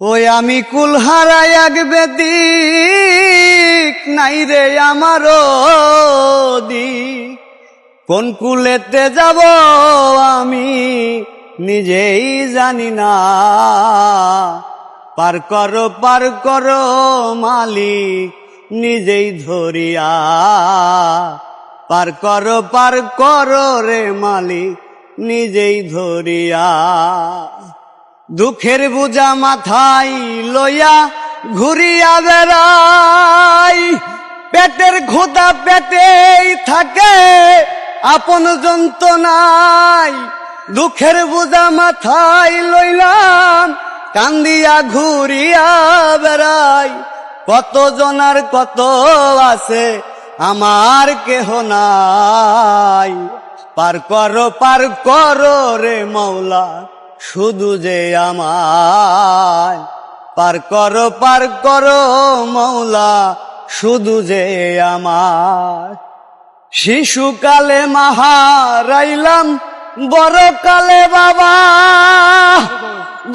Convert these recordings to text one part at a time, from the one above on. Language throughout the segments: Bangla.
ওই আমি কুল হারাই এক বেদিক নাই রে আমারও দিক, কোন কুলেতে যাব আমি নিজেই জানি না। পার করো মালিক নিজেই ধরিয়া, পার করো রে মালিক নিজেই ধরিয়া। দুঃখের বোঝা মাথায় লইয়া ঘুরিয়া বেড়াই, পেটের ক্ষুধা পেটেই থাকে আপন যন্ত্রণাই। দুঃখের বোঝা মাথায় লইলাম কান্দিয়া ঘুরিয়া বেড়াই, কত জনার কত আছে আমার কেহ নাই। পার করো রে মৌলা শুধু যে আমায়, পার করো মৌলা শুধু যে আমার। শিশুকালে মাহারাইলাম বড় কালে বাবা,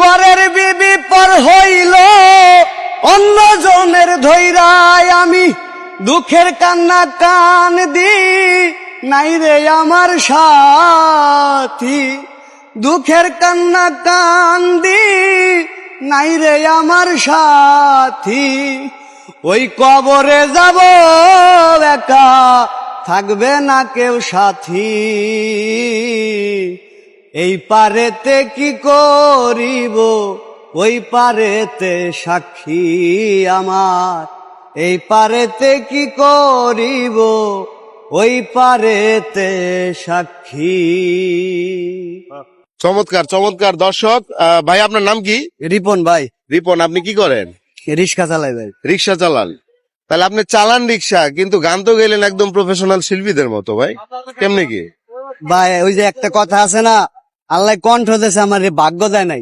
গরের বিবি পর হইল অন্য জনের ধৈরায়। আমি দুঃখের কান্না কান দি নাই রে আমার সাথী, দুঃখের কান্না কান্দি নাই রে আমার সাথী। ওই কবরে যাব একা থাকবে না কেউ সাথী, এই পারেতে কি করিব ওই পারেতে সাক্ষী আমার, এই পারেতে কি করিব ওই পারেতে সাক্ষী। চমৎকার চমৎকার। দর্শক ভাই আপনার নাম কি? রিপন ভাই। রিপন, আপনি কি করেন? রিক্সা চালাই ভাই। রিক্সা চালান? তাহলে আপনি চালান রিক্সা, কিন্তু গান তো গেলেন একদম প্রফেশনাল শিল্পীদের মতো ভাই, কেমনে কি? ভাই ওই যে একটা কথা আছে না, আল্লাহ কণ্ঠ দেশে আমার ভাগ্য দেয় নাই।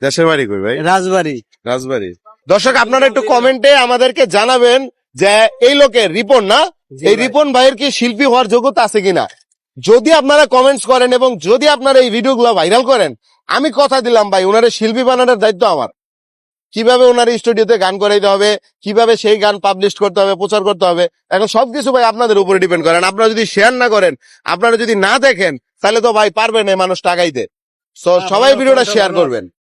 দেশের বাড়ি কই ভাই? রাজবাড়ি। রাজবাড়ি। দর্শক আপনারা একটু কমেন্টে আমাদেরকে জানাবেন যে এই লোকের রিপন না, এই রিপন ভাইয়ের কি শিল্পী হওয়ার যোগ্যতা আছে কিনা। যদি আপনারা কমেন্টস করেন এবং যদি আপনারা এই ভিডিওগুলো ভাইরাল করেন, আমি কথা দিলাম ভাই ওনারে শিল্পী বানানোর দায়িত্ব আমার। কিভাবে ওনার স্টুডিওতে গান করাইতে হবে, কিভাবে সেই গান পাবলিশ করতে হবে, প্রচার করতে হবে, এখন সবকিছু ভাই আপনাদের উপরে ডিপেন্ড করেন। আপনারা যদি শেয়ার না করেন, আপনারা যদি না দেখেন, তাহলে তো ভাই পারবেন এই মানুষ টাকাইতে। সবাই ভিডিওটা শেয়ার করবেন।